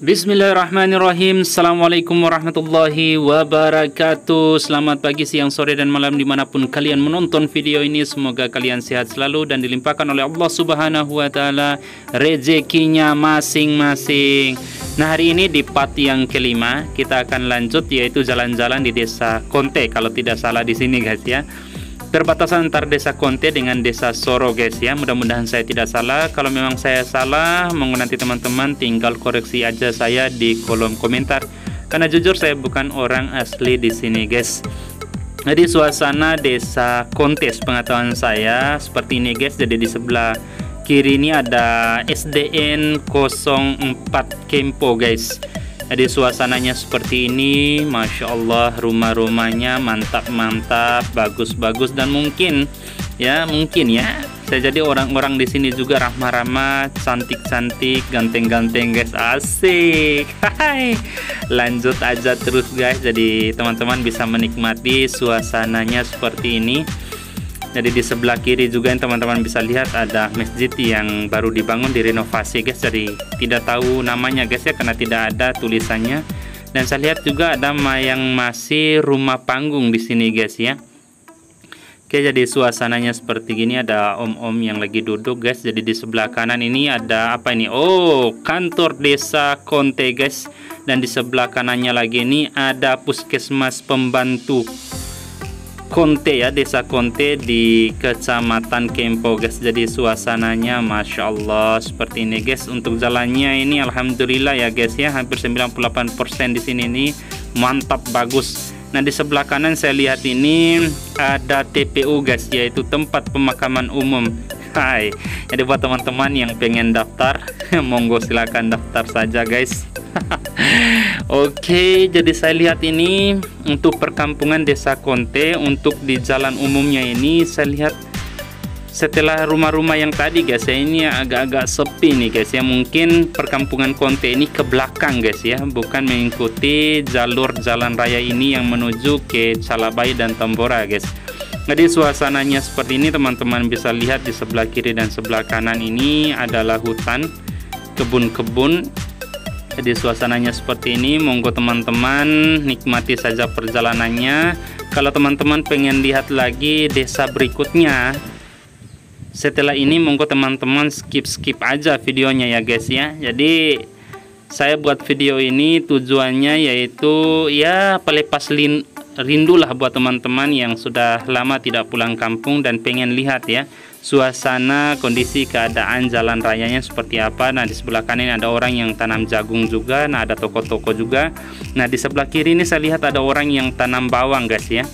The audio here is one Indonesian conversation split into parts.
Bismillahirrahmanirrahim. Assalamualaikum warahmatullahi wabarakatuh. Selamat pagi, siang, sore, dan malam dimanapun kalian menonton video ini. Semoga kalian sehat selalu dan dilimpahkan oleh Allah Subhanahu wa Ta'ala rezekinya masing-masing. Nah, hari ini di part yang kelima kita akan lanjut, yaitu jalan-jalan di Desa Konte, kalau tidak salah di sini guys ya. Perbatasan antar Desa Konte dengan Desa Soro guys ya. Mudah-mudahan saya tidak salah. Kalau memang saya salah, monggo nanti teman-teman tinggal koreksi aja saya di kolom komentar. Karena jujur saya bukan orang asli di sini guys. Jadi suasana Desa Konte pengetahuan saya seperti ini guys. Jadi di sebelah kiri ini ada SDN 04 Kempo guys. Jadi suasananya seperti ini, Masya Allah, rumah-rumahnya mantap-mantap, bagus-bagus, dan mungkin ya saya jadi orang-orang di sini juga ramah-ramah, cantik-cantik, ganteng-ganteng guys, asik. Hai, lanjut aja terus guys. Jadi teman-teman bisa menikmati suasananya seperti ini. Jadi di sebelah kiri juga yang teman-teman bisa lihat ada masjid yang baru dibangun, direnovasi guys. Jadi tidak tahu namanya guys ya, karena tidak ada tulisannya. Dan saya lihat juga ada yang masih rumah panggung di sini guys ya. Oke, jadi suasananya seperti gini, ada om-om yang lagi duduk guys. Jadi di sebelah kanan ini ada apa ini? Oh, kantor Desa Konte guys. Dan di sebelah kanannya lagi ini ada puskesmas pembantu Konte ya, Desa Konte di Kecamatan Kempo guys. Jadi suasananya Masya Allah seperti ini guys. Untuk jalannya ini alhamdulillah ya guys ya, hampir 98% di sini ini mantap, bagus. Nah, di sebelah kanan saya lihat ini ada TPU guys, yaitu tempat pemakaman umum. Hai, jadi buat teman-teman yang pengen daftar monggo silakan daftar saja guys. Oke, jadi saya lihat ini untuk perkampungan Desa Konte, untuk di jalan umumnya ini saya lihat setelah rumah-rumah yang tadi guys ya, ini agak-agak sepi nih guys ya. Mungkin perkampungan Konte ini ke belakang guys ya, bukan mengikuti jalur jalan raya ini yang menuju ke Calabai dan Tambora guys. Jadi suasananya seperti ini, teman-teman bisa lihat di sebelah kiri dan sebelah kanan ini adalah hutan, kebun-kebun. Jadi suasananya seperti ini, monggo teman-teman nikmati saja perjalanannya. Kalau teman-teman pengen lihat lagi desa berikutnya setelah ini, monggo teman-teman skip aja videonya ya guys ya. Jadi saya buat video ini tujuannya yaitu ya pelepas rindulah buat teman-teman yang sudah lama tidak pulang kampung dan pengen lihat ya suasana, kondisi, keadaan jalan rayanya seperti apa. Nah, di sebelah kanan ada orang yang tanam jagung juga. Nah, ada toko-toko juga. Nah, di sebelah kiri ini saya lihat ada orang yang tanam bawang guys ya.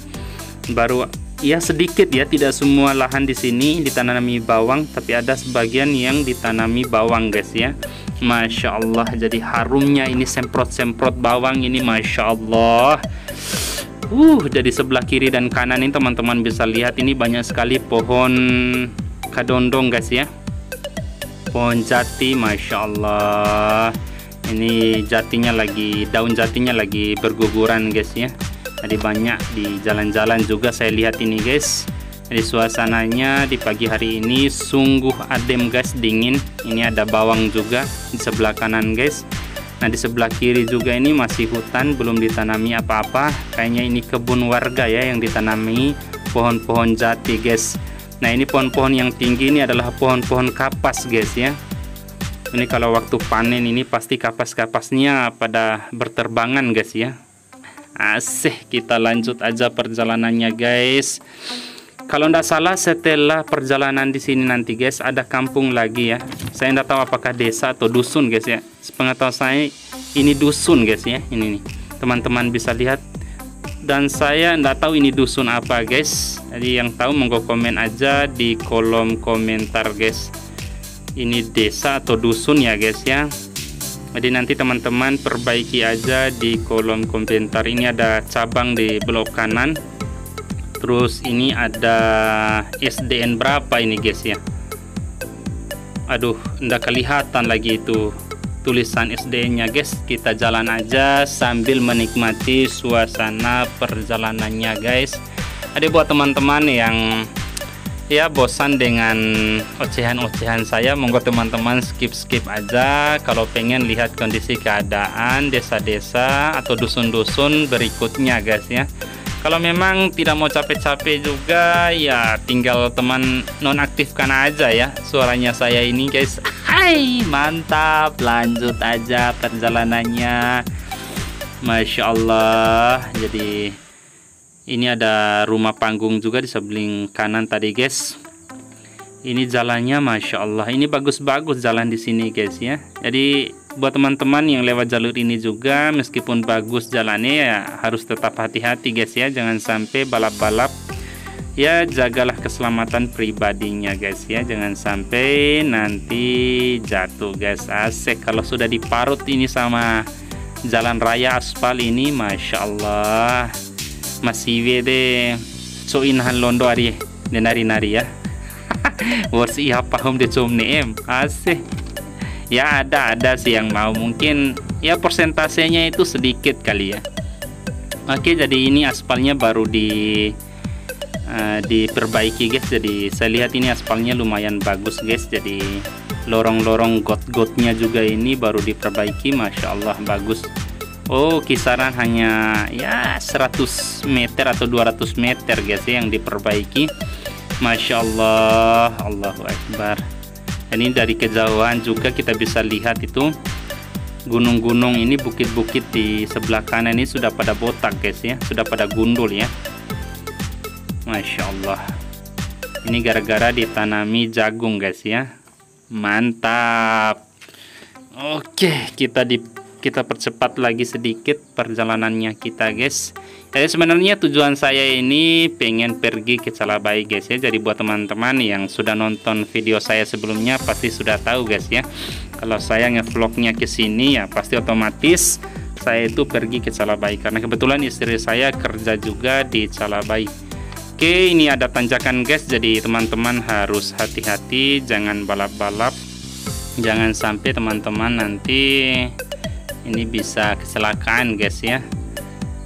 Baru ya sedikit ya, tidak semua lahan di sini ditanami bawang, tapi ada sebagian yang ditanami bawang guys ya. Masya Allah, jadi harumnya ini semprot-semprot bawang ini, Masya Allah. Jadi sebelah kiri dan kanan ini teman-teman bisa lihat ini banyak sekali pohon kadondong guys ya, pohon jati, Masya Allah. Ini jatinya lagi, daun jatinya lagi berguguran guys ya. Jadi banyak di jalan-jalan juga saya lihat ini guys. Jadi suasananya di pagi hari ini sungguh adem guys, dingin. Ini ada bawang juga di sebelah kanan guys. Nah, di sebelah kiri juga ini masih hutan, belum ditanami apa-apa. Kayaknya ini kebun warga ya yang ditanami pohon-pohon jati guys. Nah, ini pohon-pohon yang tinggi ini adalah pohon-pohon kapas guys ya. Ini kalau waktu panen ini pasti kapas-kapasnya pada berterbangan guys ya. Asik, kita lanjut aja perjalanannya guys. Kalau tidak salah setelah perjalanan di sini nanti guys ada kampung lagi ya. Saya tidak tahu apakah desa atau dusun guys ya. Sepengetahuan saya ini dusun guys ya. Ini nih teman-teman bisa lihat. Dan saya tidak tahu ini dusun apa guys. Jadi yang tahu monggo komen aja di kolom komentar guys. Ini desa atau dusun ya guys ya. Jadi nanti teman-teman perbaiki aja di kolom komentar. Ini ada cabang di blok kanan. Terus ini ada SDN berapa ini guys ya. Aduh, enggak kelihatan lagi itu tulisan SDN nya guys. Kita jalan aja sambil menikmati suasana perjalanannya guys. Ada buat teman-teman yang ya bosan dengan ocehan-ocehan saya, monggo teman-teman skip aja kalau pengen lihat kondisi keadaan desa-desa atau dusun-dusun berikutnya guys ya. Kalau memang tidak mau capek-capek juga ya tinggal teman nonaktifkan aja ya suaranya saya ini guys. Hai, mantap, lanjut aja perjalanannya. Masya Allah. Jadi ini ada rumah panggung juga di sebelah kanan tadi guys. Ini jalannya Masya Allah, ini bagus-bagus jalan di sini guys ya. Jadi buat teman-teman yang lewat jalur ini juga, meskipun bagus jalannya ya harus tetap hati-hati guys ya, jangan sampai balap-balap ya, jagalah keselamatan pribadinya guys ya, jangan sampai nanti jatuh guys. Asik kalau sudah diparut ini sama jalan raya aspal ini, Masya Allah. Masih wede so inahan londo ari nari-nari ya. Warsi iya paham de com neem asih ya, ada sih yang mau, mungkin ya persentasenya itu sedikit kali ya. Oke, jadi ini aspalnya baru diperbaiki guys. Jadi saya lihat ini aspalnya lumayan bagus guys. Jadi lorong-lorong got-gotnya juga ini baru diperbaiki, Masya Allah bagus. Oh, kisaran hanya ya 100 meter atau 200 meter guys ya yang diperbaiki. Masya Allah, Allahu Akbar. Ini dari kejauhan juga kita bisa lihat itu gunung-gunung ini, bukit-bukit di sebelah kanan ini sudah pada botak guys ya, sudah pada gundul ya. Masya Allah. Ini gara-gara ditanami jagung guys ya. Mantap. Oke, kita percepat lagi sedikit perjalanannya kita guys. Jadi sebenarnya tujuan saya ini pengen pergi ke Calabai guys ya. Jadi buat teman-teman yang sudah nonton video saya sebelumnya pasti sudah tahu guys ya. Kalau saya ngevlognya ke sini ya pasti otomatis saya itu pergi ke Calabai karena kebetulan istri saya kerja juga di Calabai. Oke, ini ada tanjakan guys. Jadi teman-teman harus hati-hati, jangan balap-balap. Jangan sampai teman-teman nanti ini bisa kecelakaan guys ya.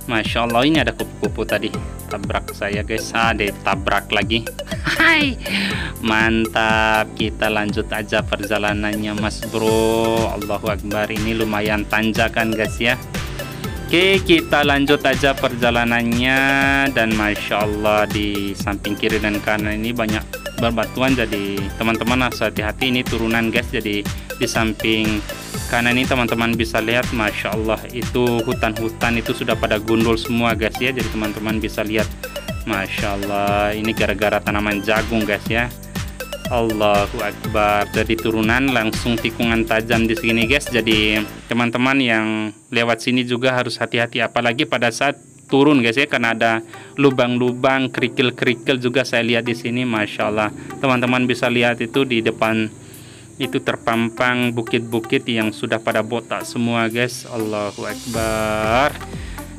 Masya Allah, ini ada kupu-kupu tadi tabrak saya guys. Ditabrak lagi. Hai, mantap. Kita lanjut aja perjalanannya mas bro. Allahu Akbar. Ini lumayan tanjakan guys ya. Oke, kita lanjut aja perjalanannya. Dan Masya Allah di samping kiri dan kanan ini banyak berbatuan. Jadi teman-teman harus hati-hati, ini turunan guys. Jadi di samping kanan ini teman-teman bisa lihat, Masya Allah itu hutan-hutan itu sudah pada gundul semua guys ya. Jadi teman-teman bisa lihat, Masya Allah ini gara-gara tanaman jagung guys ya. Allahu Akbar. Jadi turunan langsung tikungan tajam di sini guys. Jadi teman-teman yang lewat sini juga harus hati-hati, apalagi pada saat turun guys ya, karena ada lubang-lubang, kerikil-kerikil juga saya lihat di sini. Masya Allah, teman-teman bisa lihat itu di depan itu terpampang bukit-bukit yang sudah pada botak semua guys. Allahu Akbar.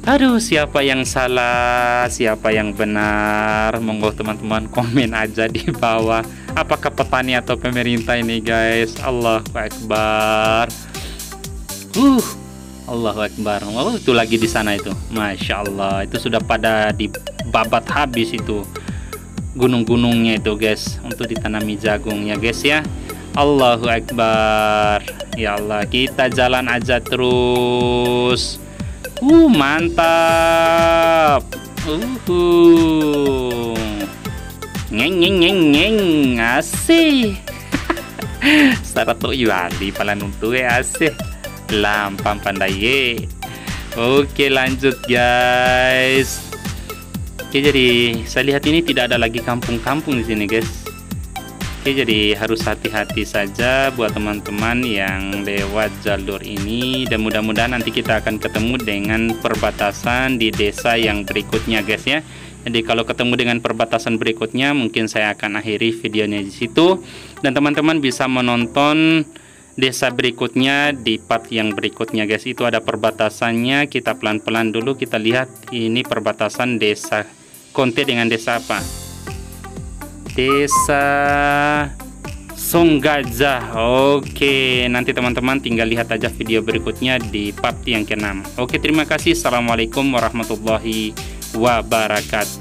Aduh, siapa yang salah, siapa yang benar? Monggo teman-teman komen aja di bawah. Apakah petani atau pemerintah ini guys? Allahu Akbar. Allahu Akbar. Oh, itu lagi di sana itu. Masya Allah, itu sudah pada dibabat habis itu gunung-gunungnya itu guys, untuk ditanami jagung ya guys ya. Allahu Akbar. Ya Allah, kita jalan aja terus. Mantap. Ngeng asih. Sarato iwali pala nuntu asih. Lampam pandai. Oke, lanjut guys. Oke, jadi saya lihat ini tidak ada lagi kampung-kampung di sini guys. Oke, jadi harus hati-hati saja buat teman-teman yang lewat jalur ini, dan mudah-mudahan nanti kita akan ketemu dengan perbatasan di desa yang berikutnya guys ya. Jadi kalau ketemu dengan perbatasan berikutnya mungkin saya akan akhiri videonya di situ, dan teman-teman bisa menonton desa berikutnya di part yang berikutnya guys. Itu ada perbatasannya, kita pelan-pelan dulu kita lihat ini perbatasan desa Konte dengan desa apa? Desa Songgaja. Oke, nanti teman-teman tinggal lihat aja video berikutnya di part yang ke-6. Oke, terima kasih. Assalamualaikum warahmatullahi wabarakatuh.